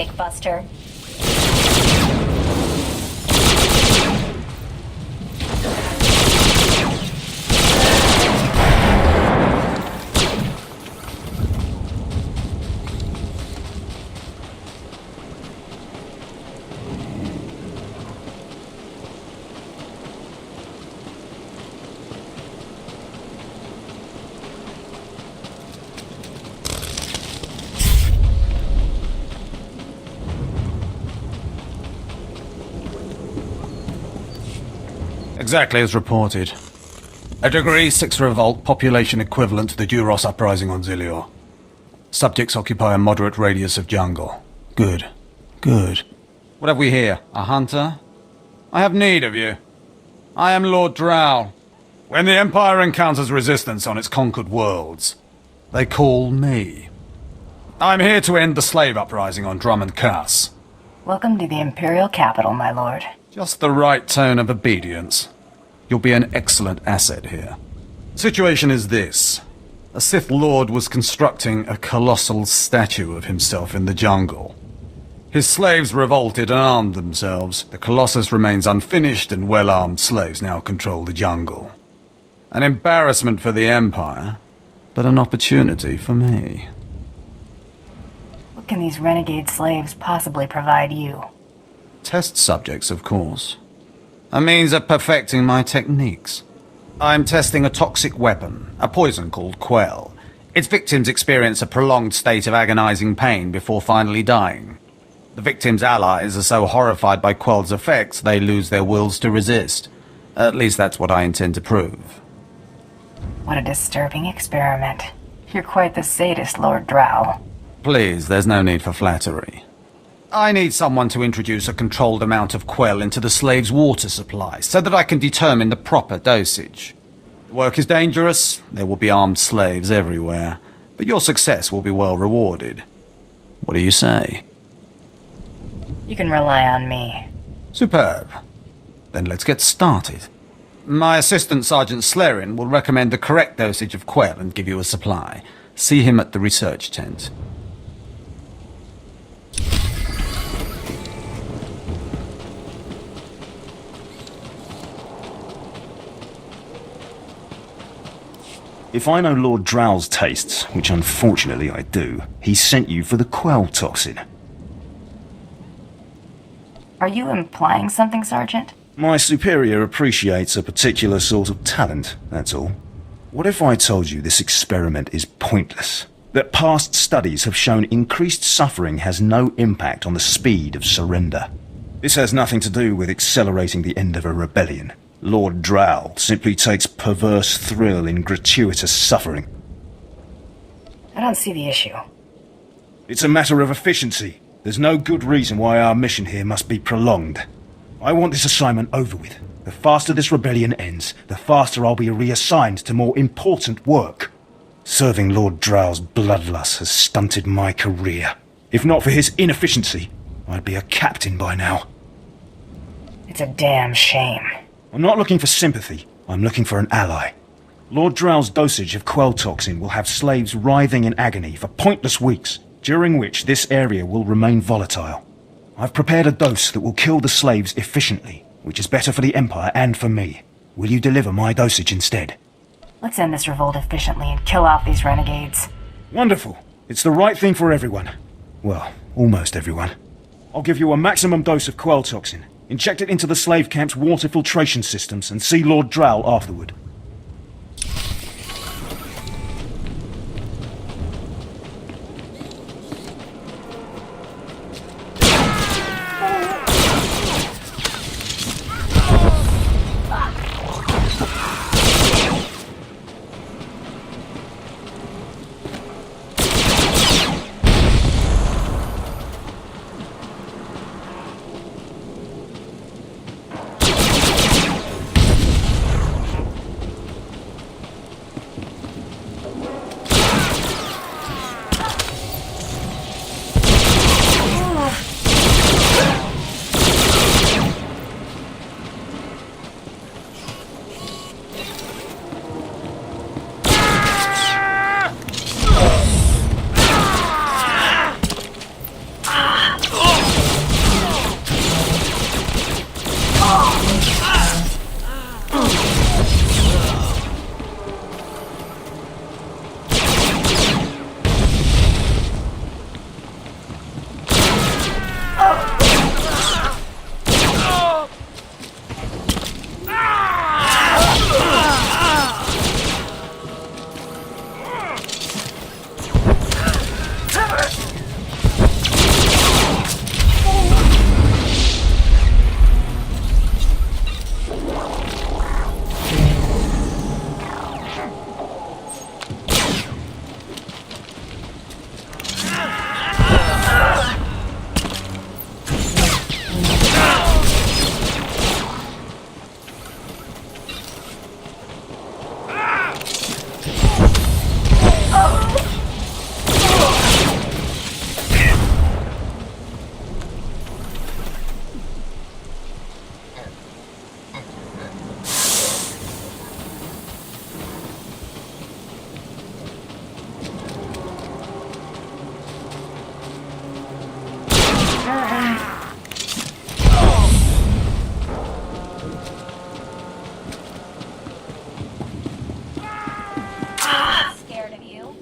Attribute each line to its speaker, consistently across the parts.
Speaker 1: mistake, Buster.
Speaker 2: Exactly as reported. A degree 6 revolt, population equivalent to the Duros uprising on SWTOR. Subjects occupy a moderate radius of jungle. Good. Good. What have we here? A hunter? I have need of you. I am Lord Drow. When the Empire encounters resistance on its conquered worlds, they call me. I'm here to end the slave uprising on Drummond Cass.
Speaker 1: Welcome to the Imperial capital, my lord.
Speaker 2: Just the right tone of obedience. You'll be an excellent asset here. The situation is this. A Sith Lord was constructing a colossal statue of himself in the jungle. His slaves revolted and armed themselves. The Colossus remains unfinished, and well-armed slaves now control the jungle. An embarrassment for the Empire, but an opportunity for me.
Speaker 1: What can these renegade slaves possibly provide you?
Speaker 2: Test subjects, of course. A means of perfecting my techniques. I'm testing a toxic weapon, a poison called Quell. Its victims experience a prolonged state of agonizing pain before finally dying. The victims' allies are so horrified by Quell's effects, they lose their wills to resist. At least that's what I intend to prove.
Speaker 1: What a disturbing experiment. You're quite the sadist, Lord Drow.
Speaker 2: Please, there's no need for flattery. I need someone to introduce a controlled amount of Quell into the slave's water supply, so that I can determine the proper dosage. The work is dangerous, there will be armed slaves everywhere, but your success will be well rewarded. What do you say?
Speaker 1: You can rely on me.
Speaker 2: Superb. Then let's get started. My assistant, Sergeant Slerin, will recommend the correct dosage of Quell and give you a supply. See him at the research tent.
Speaker 3: If I know Lord Drow's tastes, which unfortunately I do, he sent you for the Quell toxin.
Speaker 1: Are you implying something, Sergeant?
Speaker 3: My superior appreciates a particular sort of talent, that's all. What if I told you this experiment is pointless? That past studies have shown increased suffering has no impact on the speed of surrender. This has nothing to do with accelerating the end of a rebellion. Lord Drow simply takes perverse thrill in gratuitous suffering.
Speaker 1: I don't see the issue.
Speaker 3: It's a matter of efficiency. There's no good reason why our mission here must be prolonged. I want this assignment over with. The faster this rebellion ends, the faster I'll be reassigned to more important work. Serving Lord Drow's bloodlust has stunted my career. If not for his inefficiency, I'd be a captain by now.
Speaker 1: It's a damn shame.
Speaker 3: I'm not looking for sympathy. I'm looking for an ally. Lord Drow's dosage of Quell toxin will have slaves writhing in agony for pointless weeks, during which this area will remain volatile. I've prepared a dose that will kill the slaves efficiently, which is better for the Empire and for me. Will you deliver my dosage instead?
Speaker 1: Let's end this revolt efficiently and kill off these renegades.
Speaker 3: Wonderful. It's the right thing for everyone. Well, almost everyone. I'll give you a maximum dose of Quell toxin. Inject it into the slave camp's water filtration systems and see Lord Drow afterward.
Speaker 4: Scared of you?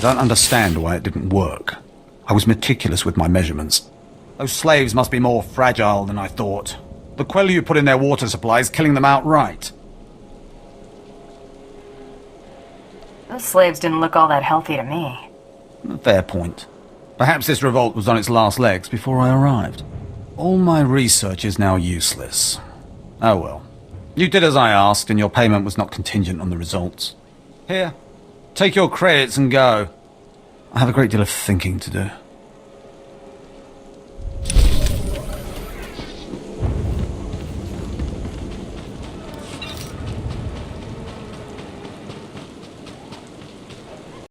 Speaker 2: don't understand why it didn't work. I was meticulous with my measurements. Those slaves must be more fragile than I thought. The Quellu put in their water supplies, killing them outright.
Speaker 1: Those slaves didn't look all that healthy to me.
Speaker 2: Fair point. Perhaps this revolt was on its last legs before I arrived. All my research is now useless. Oh well. You did as I asked, and your payment was not contingent on the results. Here, take your credits and go. I have a great deal of thinking to do.